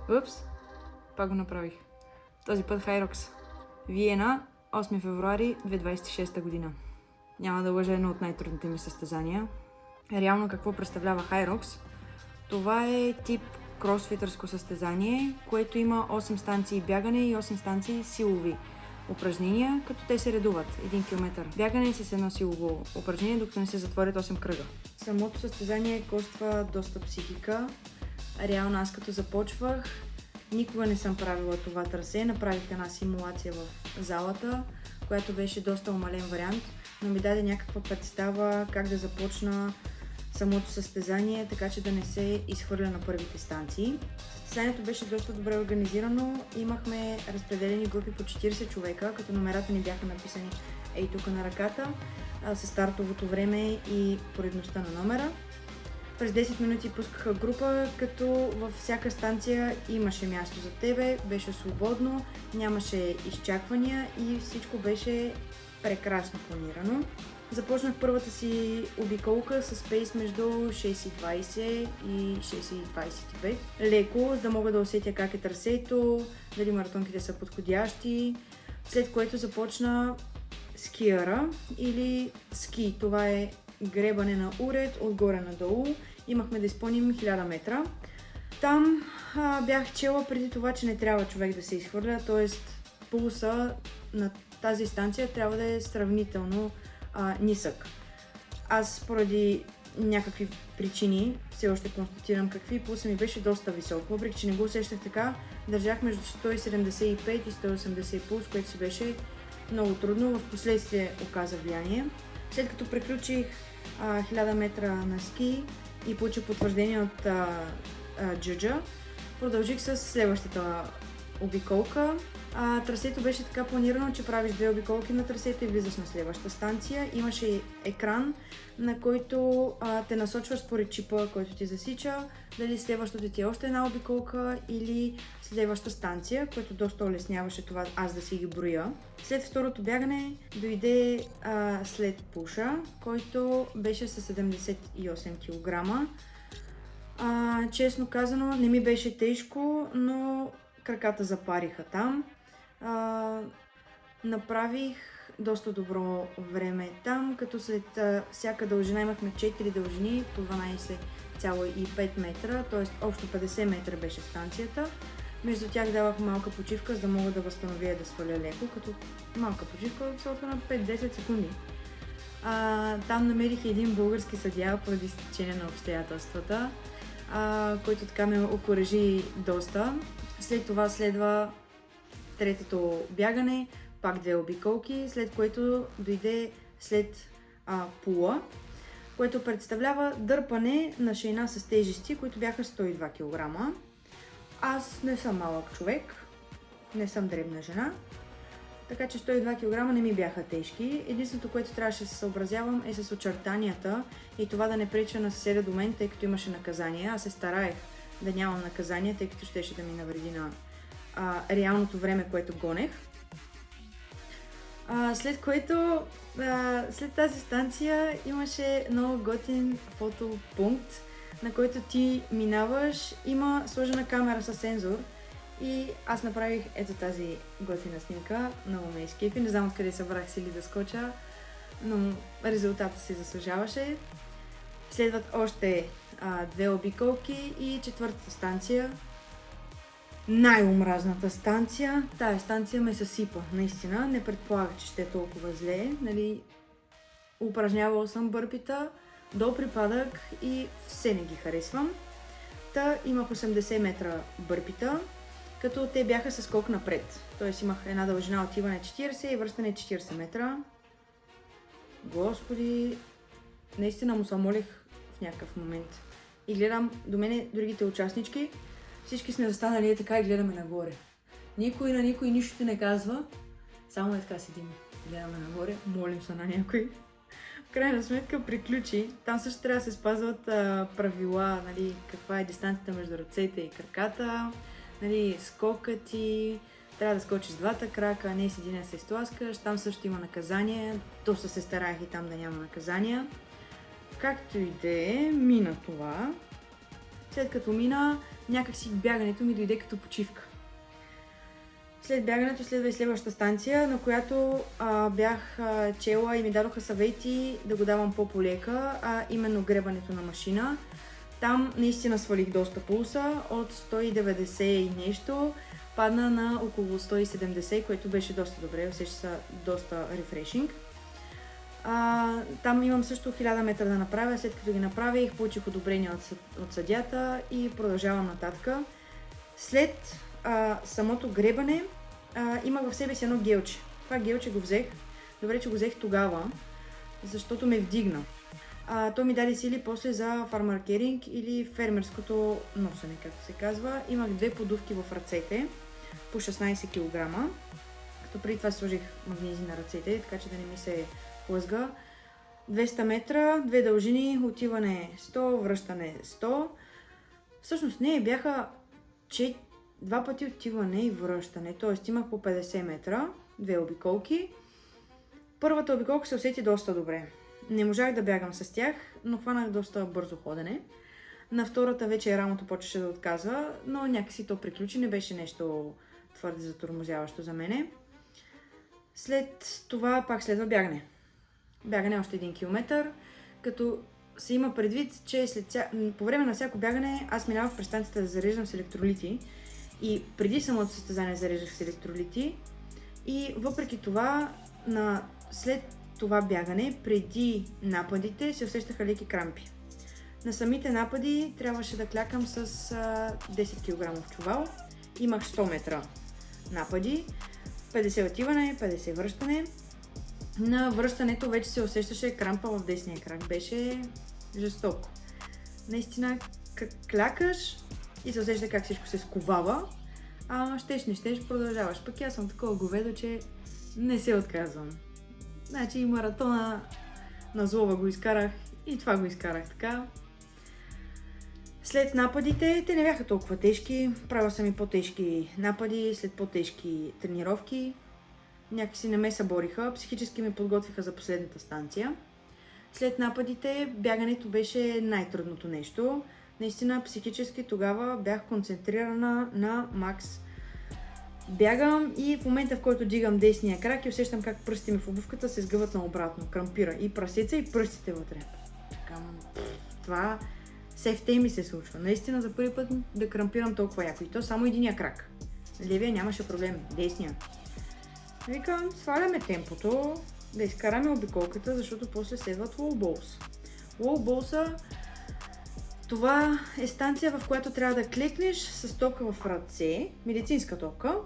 Упс, пак го направих. Този път Хайрокс. Виена, 8 февруари 2026 година. Няма да лъжа, едно от най-трудните ми състезания. Реално какво представлява Хайрокс? Това е тип кросфитърско състезание, което има 8 станции бягане и 8 станции силови упражнения, като те се редуват 1 км бягане с едно силово упражнение, докато не се затворят 8 кръга. Самото състезание коства доста психика. Реално аз като започвах, никога не съм правила това трасе. Направих една симулация в залата, която беше доста умален вариант, но ми даде някаква представа как да започна самото състезание, така че да не се изхвърля на първите станции. Състезанието беше доста добре организирано. Имахме разпределени групи по 40 човека, като номерата ни бяха написани ей тук на ръката, със стартовото време и поредността на номера. През 10 минути пускаха група, като във всяка станция имаше място за тебе, беше свободно, нямаше изчаквания и всичко беше прекрасно планирано. Започнах първата си обиколка с пейс между 6,20 и 6,25. Леко, за да мога да усетя как е трасето, дали маратонките са подходящи. След което започна скиъра или ски. Това е гребане на уред отгоре надолу. Имахме да изпълним 1000 метра. Там бях чела преди това, че не трябва човек да се изхвърля, т.е. пулса на тази станция трябва да е сравнително нисък. Аз поради някакви причини все още констатирам какви, пулса ми беше доста висок. Въпреки че не го усещах така, държах между 175 и 180 пулс, което си беше много трудно. В последствие оказа влияние. След като приключих 1000 метра на ски и получих потвърждение от джаджа, продължих с следващата обиколка. Трасето беше така планирано, че правиш 2 обиколки на трасето и влизаш на следващата станция. Имаше екран, на който те насочваш според чипа, който ти засича, дали следващото ти е още една обиколка или следваща станция, което доста улесняваше това аз да си ги броя. След второто бягане дойде след пуша, който беше с 78 кг. Честно казано, не ми беше тежко, но краката запариха там. Направих доста добро време там, като след всяка дължина имахме 4 дължини по 12,5 метра, т.е. общо 50 метра беше станцията. Между тях давах малка почивка, за да мога да възстановя и да сваля леко, като малка почивка от сорта на 5-10 секунди. Там намерих един български съдия поради стечение на обстоятелствата, който така ме окуражи доста. След това следва третото бягане, пак 2 обиколки, след което дойде след пула, което представлява дърпане на шейна с тежести, които бяха 102 кг. Аз не съм малък човек, не съм дребна жена, така че 102 кг не ми бяха тежки. Единственото, което трябваше да се съобразявам е с очертанията и това да не преча на съседа до мен, тъй като имаше наказание. Аз се стараех да нямам наказание, тъй като щеше да ми навреди на реалното време, което гонех. След което, след тази станция имаше много готин фотопункт, на който ти минаваш, има сложена камера със сензор и аз направих ето тази готина снимка, много ме изкефи, не знам откъде събрах сили да скоча, но резултатът си заслужаваше. Следват още 2 обиколки и четвъртата станция. Най-омразната станция. Тая станция ме съсипа, наистина. Не предполагах, че ще е толкова зле. Нали, упражнявала съм бърпита до припадък и все не ги харесвам. Имах 80 метра бърпита, като те бяха със скок напред. Тоест имах една дължина отиване 40 и връщане 40 метра. Господи, наистина му се молих в някакъв момент. И гледам до мене другите участнички. Всички сме застанали така и гледаме нагоре. Никой на никой нищо не казва. Само е така седим. Гледаме нагоре, молим се на някой. В крайна сметка приключи. Там също трябва да се спазват правила, нали, каква е дистанцията между ръцете и краката, нали, скокът ти, трябва да скочиш с двата крака, не с един се изтласкаш. Там също има наказание. Доста се стараех и там да няма наказания. Както и да е, мина това. След като мина, някакси бягането ми дойде като почивка. След бягането следва и следващата станция, на която бях чела и ми дадоха съвети да го давам по-полека, а именно гребането на машина. Там наистина свалих доста пулса, от 190 и нещо, падна на около 170, което беше доста добре, усеща се доста рефрешинг. Там имам също 1000 метра да направя, след като ги направих, получих одобрение от съдията и продължавам нататък. След самото гребане имах в себе си едно гелче. Това гелче го взех, добре, че го взех тогава, защото ме вдигна. То ми даде сили после за фармакеринг или фермерското носене, както се казва. Имах 2 подувки в ръцете по 16 кг, като преди това сложих магнези на ръцете, така че да не ми се лъзга. 200 метра, 2 дължини, отиване 100, връщане 100. Всъщност не, бяха 2 пъти отиване и връщане, т.е. имах по 50 метра, 2 обиколки. Първата обиколка се усети доста добре. Не можах да бягам с тях, но хванах доста бързо ходене. На втората вече рамото почваше да отказва, но някакси то приключи, не беше нещо твърде затормозяващо за мене. След това пак следва бягане. Бягане още 1 км, като се има предвид, че по време на всяко бягане аз минавах през станцията да зареждам с електролити и преди самото състезание зареждах с електролити и въпреки това след това бягане, преди нападите, се усещаха леки крампи. На самите напади трябваше да клякам с 10 кг в чувал. Имах 100 метра напади, 50 отиване, 50 връщане. На връщането вече се усещаше крампа в десния крак. Беше жестоко. Наистина клякаш и се усеща как всичко се сковава, а щеш, не щеш, продължаваш. Пък аз съм такова говедо, че не се отказвам. Значи и маратона на Злова го изкарах и това го изкарах така. След нападите, те не бяха толкова тежки, правил съм и по-тежки напади, след по-тежки тренировки. Някакси не ме събориха, психически ме подготвиха за последната станция. След нападите, бягането беше най-трудното нещо. Наистина психически тогава бях концентрирана на макс. Бягам и в момента, в който дигам десния крак и усещам как пръстите ми в обувката се сгъват наобратно. Крампира и прасеца и пръстите вътре. Това сефтей ми се случва. Наистина за първи път да крампирам толкова яко. И то само единия крак. Левия нямаше проблем, десния. Викам, сваляме темпото, да изкараме обиколката, защото после следват лоу-боулс. Лоу-боулса, това е станция, в която трябва да клекнеш с топка в ръце, медицинска топка,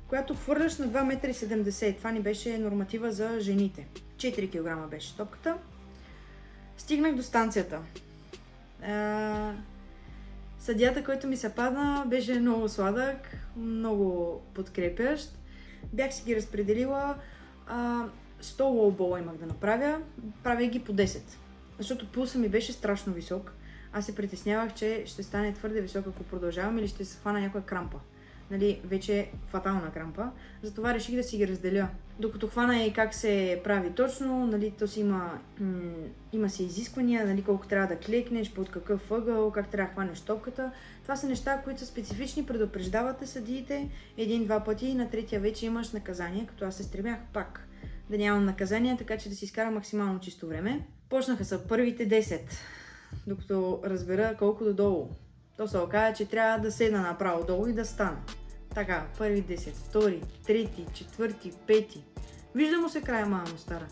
която хвърляш на 2,70 м. Това ни беше норматива за жените. 4 кг беше топката. Стигнах до станцията. Съдията, който ми се падна, беше много сладък, много подкрепящ. Бях си ги разпределила, 100 лоу-бола имах да направя, правя ги по 10. Защото пулса ми беше страшно висок. Аз се притеснявах, че ще стане твърде висок, ако продължавам или ще се хвана някоя крампа. Нали, вече фатална крампа. Затова реших да си ги разделя. Докато хвана и как се прави точно, нали, то си има си изисквания, нали, колко трябва да клекнеш, под какъв ъгъл, как трябва да хванеш топката. Това са неща, които са специфични, предупреждавате съдиите 1-2 пъти и на третия вече имаш наказание, като аз се стремях пак да нямам наказание, така че да си изкарам максимално чисто време. Почнаха са първите 10, докато разбера колко додолу. То се оказа, че трябва да седна направо долу и да стана. Така, първи 10, втори, трети, четвърти, пети. Вижда му се края, мама му стара.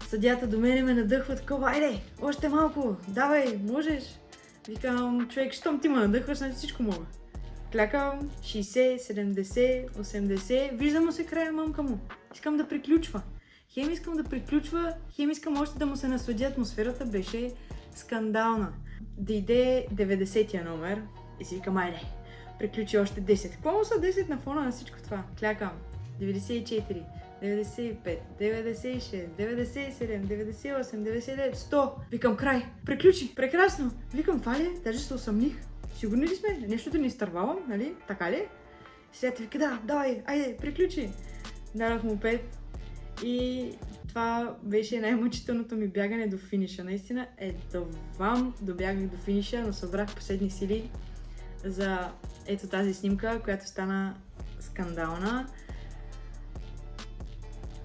Съдята до мене ме надъхва такова, айде, още малко, давай, можеш. Викам, човек, щом ти ме надъхваш, значи всичко мога. Клякам 60, 70, 80, вижда му се края, мамка му. Искам да приключва. Хем искам да приключва, хем искам още да му се наслади. Атмосферата беше скандална. Дойде 90-тия номер и си викам, айде, приключи още 10. Какво му са 10 на фона на всичко това? Клякам. 94, 95, 96, 97, 98, 99, 100. Викам, край, приключи, прекрасно. Викам, това ли? Даже се усъмних. Сигурни ли сме? Нещото ни изтървавам, нали? Така ли? Сега ти вика, да, давай, айде, приключи. Дадох му 5 и това беше най-мъчителното ми бягане до финиша. Наистина, едвам добягах до финиша, но събрах последни сили за ето тази снимка, която стана скандална.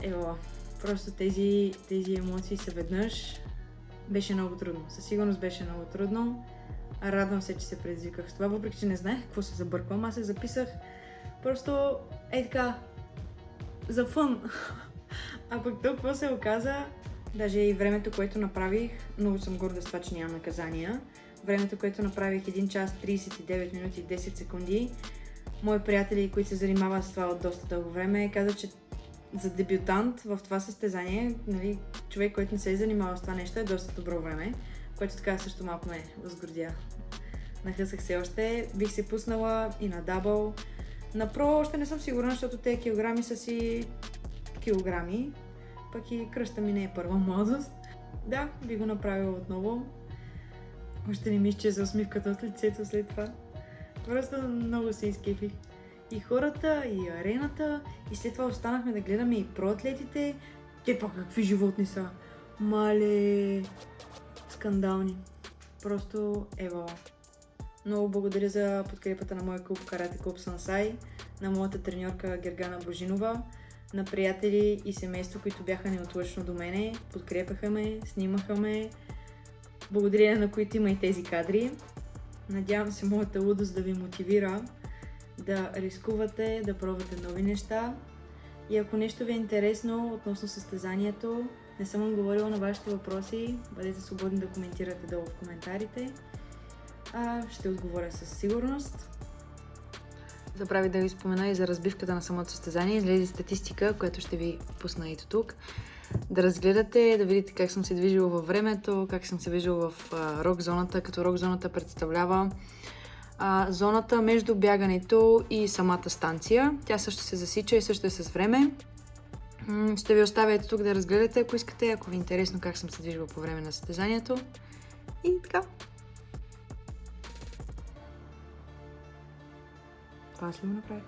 Ево, просто тези емоции са веднъж. Беше много трудно. Със сигурност беше много трудно. Радвам се, че се предизвиках с това, въпреки че не знаех какво се забърквам. Аз се записах просто така, за фън. А пък то какво се оказа, даже и времето, което направих, много съм горда с това, че нямам наказания. Времето, което направих 1 час 39 минути и 10 секунди, мои приятели, които се занимават с това от доста дълго време, казват, че за дебютант в това състезание, нали, човек, който не се е занимавал с това нещо, е доста добро време, което така също малко ме възгордя. Нахъсах се още, бих се пуснала и на дабъл. На про още не съм сигурна, защото тези килограми са си килограми, пък и кръста ми не е първа младост. Да, би го направила отново. Още не ми изчезва усмивката от лицето след това. Просто много се изкефих. И хората, и арената, и след това останахме да гледаме и проатлетите. Те пък какви животни са. Мале, скандални. Просто ево. Много благодаря за подкрепата на моя клуб Карате Клуб Сансай, на моята треньорка Гергана Божинова, на приятели и семейство, които бяха неотлъчно до мене, подкрепяха ме, снимаха ме, благодарение на които има и тези кадри. Надявам се моята лудост да ви мотивира да рискувате, да пробвате нови неща. И ако нещо ви е интересно относно състезанието, не съм отговорила на вашите въпроси, бъдете свободни да коментирате долу в коментарите. Ще отговоря със сигурност. Забравих да ви спомена и за разбивката на самото състезание. Излезе статистика, която ще ви пусна и тук. Да разгледате, да видите как съм се движила във времето, как съм се движила в рок зоната, като рок зоната представлява зоната между бягането и самата станция. Тя също се засича и също е с време. Ще ви оставя ето тук да разгледате, ако искате, ако ви е интересно как съм се движила по време на състезанието. И така. Това аз ли го направих?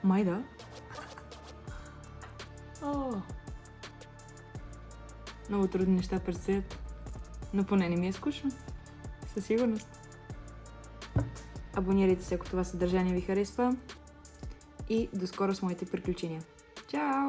Май да. Много трудни неща предстоят, но поне не ми е скучно. Със сигурност. Абонирайте се, ако това съдържание ви харесва. И до скоро с моите приключения. Чао!